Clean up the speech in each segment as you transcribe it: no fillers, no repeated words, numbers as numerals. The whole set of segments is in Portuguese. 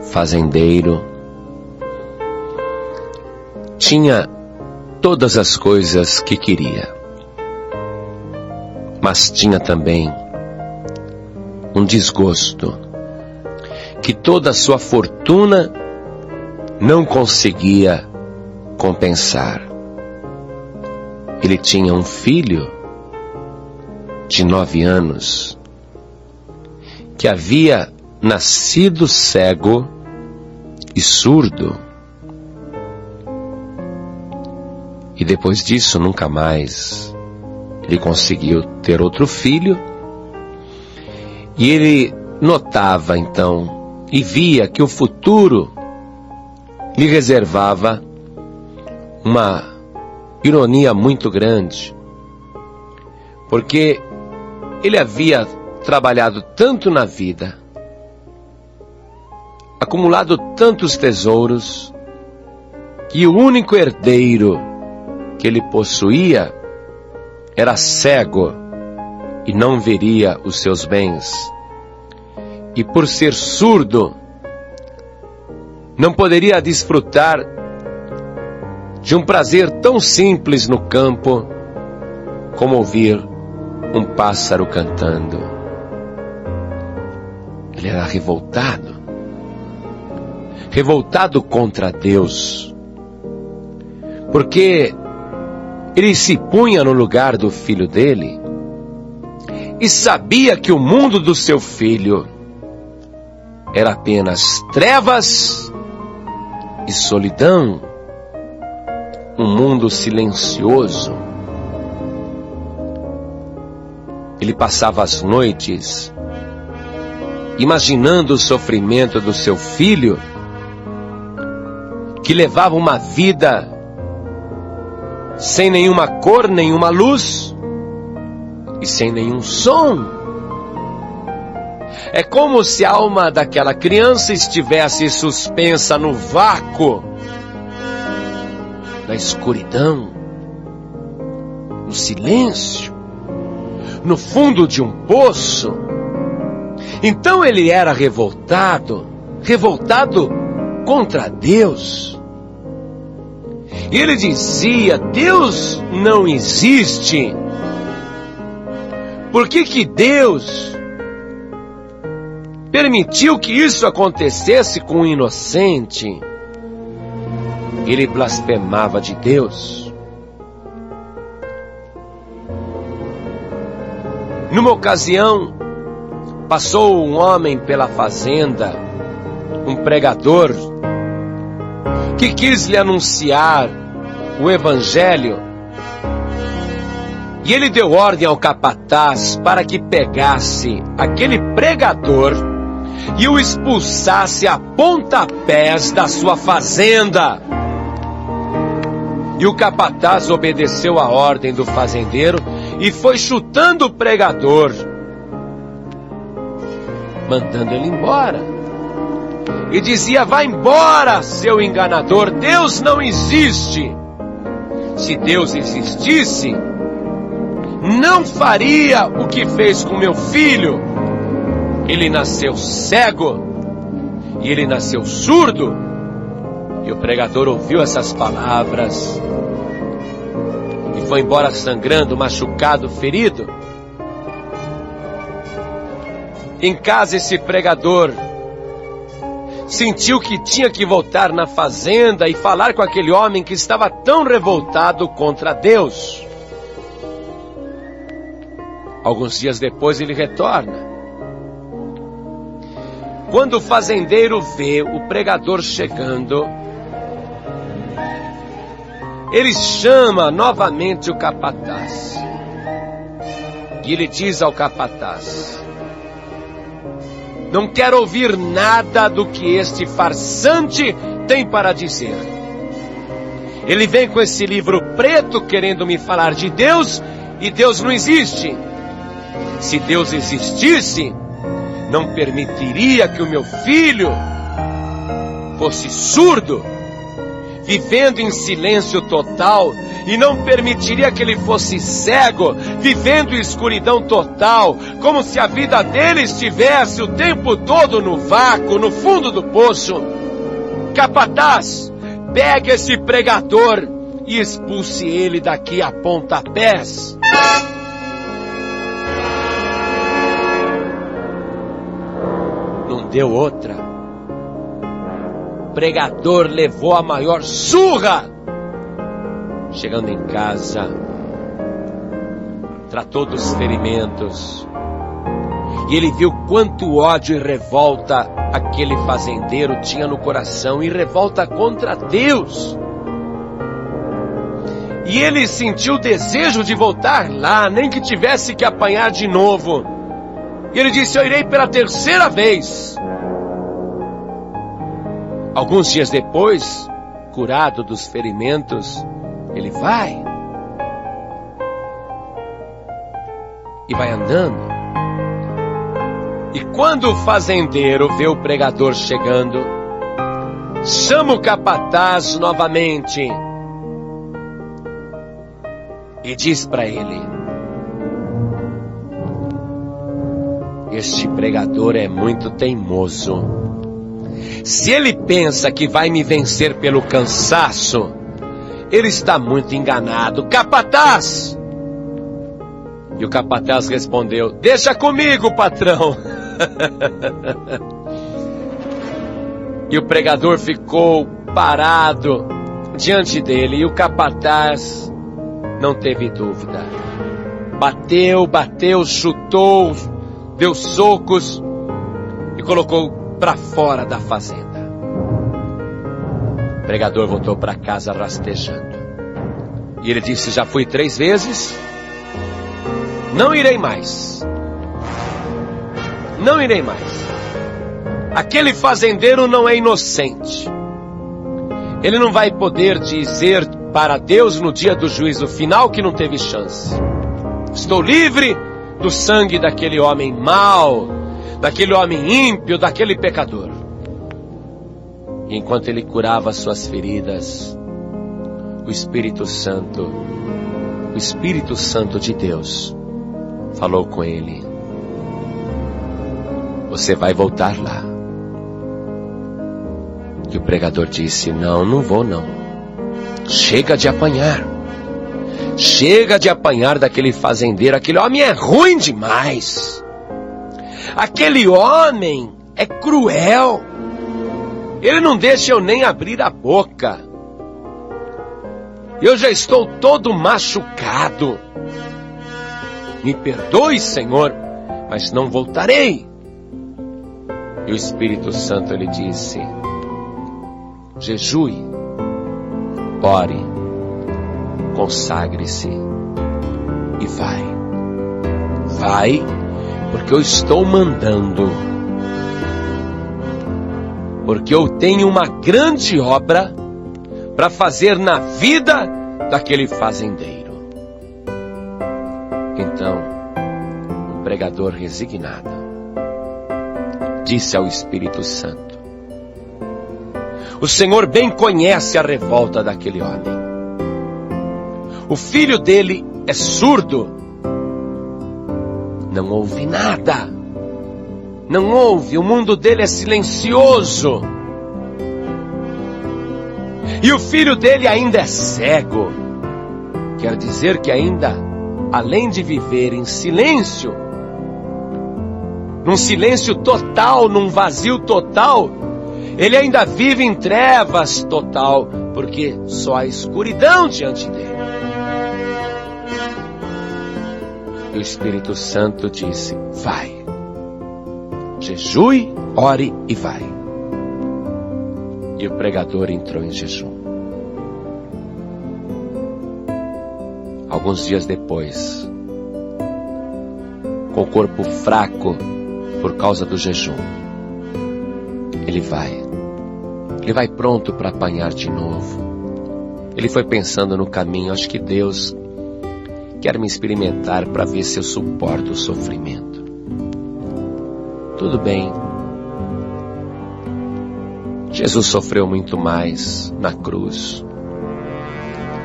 fazendeiro tinha todas as coisas que queria, mas tinha também um desgosto, que toda a sua fortuna não conseguia compensar. Ele tinha um filho de 9 anos, que havia nascido cego e surdo. E depois disso, nunca mais ele conseguiu ter outro filho. E ele notava então, e via que o futuro lhe reservava uma ironia muito grande, porque ele havia trabalhado tanto na vida, acumulado tantos tesouros, que o único herdeiro que ele possuía era cego e não veria os seus bens. E por ser surdo, não poderia desfrutar de um prazer tão simples no campo como ouvir um pássaro cantando. Ele era revoltado contra Deus, porque ele se punha no lugar do filho dele e sabia que o mundo do seu filho era apenas trevas e solidão, um mundo silencioso. Ele passava as noites imaginando o sofrimento do seu filho, que levava uma vida sem nenhuma cor, nenhuma luz e sem nenhum som. É como se a alma daquela criança estivesse suspensa no vácuo, na escuridão, no silêncio, no fundo de um poço. Então ele era revoltado contra Deus. E ele dizia: Deus não existe. Por que Deus permitiu que isso acontecesse com um inocente? Ele blasfemava de Deus. Numa ocasião, passou um homem pela fazenda, um pregador, que quis lhe anunciar o evangelho. E ele deu ordem ao capataz para que pegasse aquele pregador e o expulsasse a pontapés da sua fazenda. E o capataz obedeceu a ordem do fazendeiro e foi chutando o pregador, mandando ele embora. E dizia: vai embora, seu enganador, Deus não existe. Se Deus existisse, não faria o que fez com meu filho. Ele nasceu cego e ele nasceu surdo. E o pregador ouviu essas palavras e foi embora sangrando, machucado, ferido. Em casa, esse pregador sentiu que tinha que voltar na fazenda e falar com aquele homem que estava tão revoltado contra Deus. Alguns dias depois ele retorna. Quando o fazendeiro vê o pregador chegando, ele chama novamente o capataz. E ele diz ao capataz: não quero ouvir nada do que este farsante tem para dizer. Ele vem com esse livro preto querendo me falar de Deus, e Deus não existe. Se Deus existisse, não permitiria que o meu filho fosse surdo, vivendo em silêncio total, e não permitiria que ele fosse cego, vivendo em escuridão total, como se a vida dele estivesse o tempo todo no vácuo, no fundo do poço. Capataz, pegue esse pregador e expulse ele daqui a pontapés. Não deu outra. O pregador levou a maior surra. Chegando em casa, tratou dos ferimentos, e ele viu quanto ódio e revolta aquele fazendeiro tinha no coração, e revolta contra Deus. E ele sentiu o desejo de voltar lá, nem que tivesse que apanhar de novo. E ele disse: eu irei pela terceira vez. Alguns dias depois, curado dos ferimentos, ele vai. E vai andando. E quando o fazendeiro vê o pregador chegando, chama o capataz novamente e diz para ele: este pregador é muito teimoso. Se ele pensa que vai me vencer pelo cansaço, ele está muito enganado. Capataz! E o capataz respondeu: deixa comigo, patrão. E o pregador ficou parado diante dele, e o capataz não teve dúvida. Bateu, chutou, deu socos e colocou para fora da fazenda. O pregador voltou para casa rastejando. E ele disse: já fui 3 vezes, não irei mais. Não irei mais. Aquele fazendeiro não é inocente. Ele não vai poder dizer para Deus no dia do juízo final que não teve chance. Estou livre do sangue daquele homem mau, daquele homem ímpio, daquele pecador. E enquanto ele curava suas feridas, o Espírito Santo de Deus falou com ele: você vai voltar lá. E o pregador disse: não vou não. Chega de apanhar. Chega de apanhar daquele fazendeiro. Aquele homem é ruim demais. Aquele homem é cruel. Ele não deixa eu nem abrir a boca. Eu já estou todo machucado. Me perdoe, Senhor, mas não voltarei. E o Espírito Santo lhe disse: jejue, ore, consagre-se e vai. Vai, porque eu estou mandando. Porque eu tenho uma grande obra para fazer na vida daquele fazendeiro. Então, o pregador resignado disse ao Espírito Santo: o Senhor bem conhece a revolta daquele homem. O filho dele é surdo. Não ouve nada. Não ouve, o mundo dele é silencioso. E o filho dele ainda é cego. Quer dizer que ainda, além de viver em silêncio, num silêncio total, num vazio total, ele ainda vive em trevas total, porque só há escuridão diante dele. E o Espírito Santo disse: vai, jejue, ore e vai. E o pregador entrou em jejum. Alguns dias depois, com o corpo fraco por causa do jejum, ele vai pronto para apanhar de novo. Ele foi pensando no caminho: acho que Deus quer me experimentar para ver se eu suporto o sofrimento. Tudo bem. Jesus sofreu muito mais na cruz.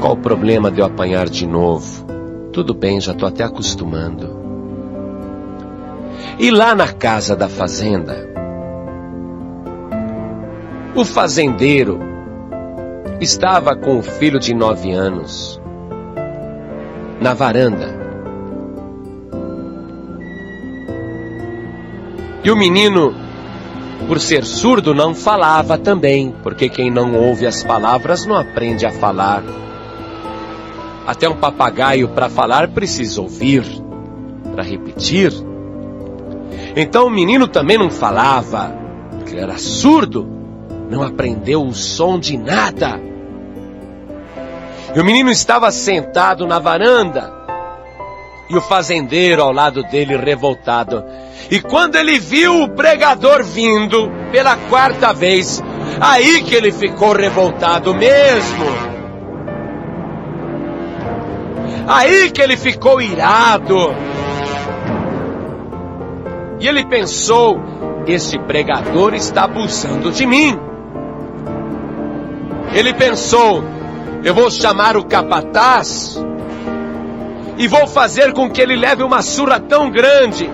Qual o problema de eu apanhar de novo? Tudo bem, já estou até acostumando. E lá na casa da fazenda, o fazendeiro estava com o filho de 9 anos na varanda. E o menino, por ser surdo, não falava também, porque quem não ouve as palavras não aprende a falar. Até um papagaio para falar precisa ouvir, para repetir. Então o menino também não falava, porque ele era surdo, não aprendeu o som de nada. E o menino estava sentado na varanda, e o fazendeiro ao lado dele revoltado. E quando ele viu o pregador vindo pela 4ª vez, aí que ele ficou revoltado mesmo. Aí que ele ficou irado. E ele pensou, esse pregador está abusando de mim. Ele pensou, eu vou chamar o capataz e vou fazer com que ele leve uma surra tão grande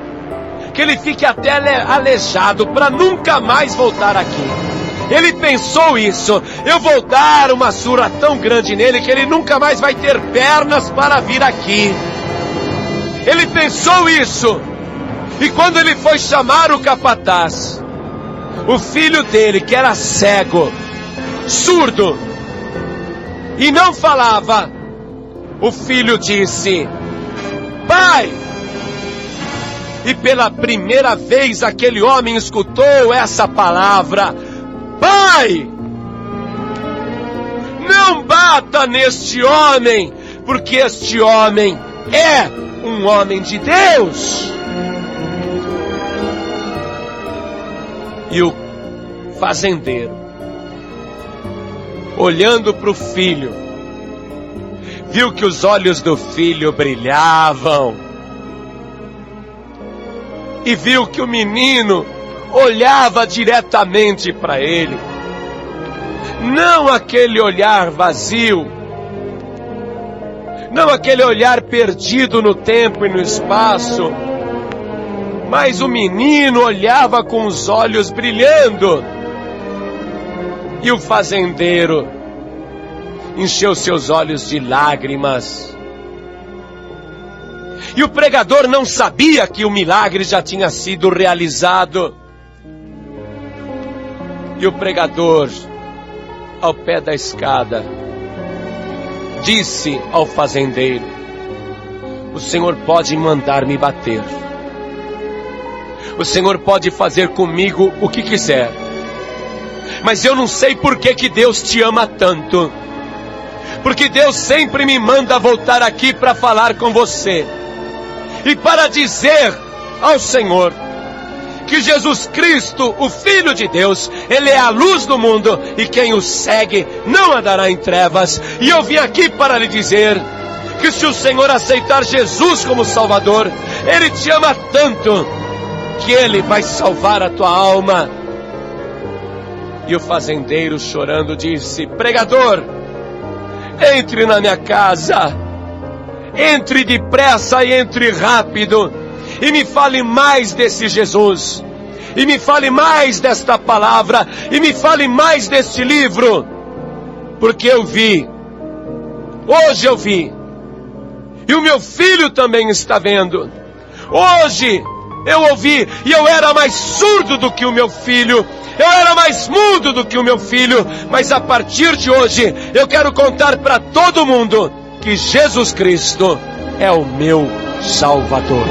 que ele fique até aleijado para nunca mais voltar aqui. Ele pensou isso, eu vou dar uma surra tão grande nele que ele nunca mais vai ter pernas para vir aqui. Ele pensou isso. E quando ele foi chamar o capataz, o filho dele, que era cego, surdo, e não falava, o filho disse, pai! E pela primeira vez aquele homem escutou essa palavra, pai! Não bata neste homem, porque este homem é um homem de Deus. E o fazendeiro, olhando para o filho, viu que os olhos do filho brilhavam. E viu que o menino olhava diretamente para ele. Não aquele olhar vazio. Não aquele olhar perdido no tempo e no espaço. Mas o menino olhava com os olhos brilhando. E o fazendeiro encheu seus olhos de lágrimas. E o pregador não sabia que o milagre já tinha sido realizado. E o pregador, ao pé da escada, disse ao fazendeiro, o Senhor pode mandar me bater. O Senhor pode fazer comigo o que quiser. Mas eu não sei por que Deus te ama tanto. Porque Deus sempre me manda voltar aqui para falar com você. E para dizer ao Senhor que Jesus Cristo, o Filho de Deus, Ele é a luz do mundo e quem o segue não andará em trevas. E eu vim aqui para lhe dizer que se o Senhor aceitar Jesus como Salvador, Ele te ama tanto que Ele vai salvar a tua alma. E o fazendeiro chorando disse, pregador, entre na minha casa, entre depressa e entre rápido, e me fale mais desse Jesus, e me fale mais desta palavra, e me fale mais deste livro, porque eu vi, hoje eu vi, e o meu filho também está vendo, hoje eu ouvi, e eu era mais surdo do que o meu filho, eu era mais mudo do que o meu filho, mas a partir de hoje, eu quero contar para todo mundo que Jesus Cristo é o meu Salvador.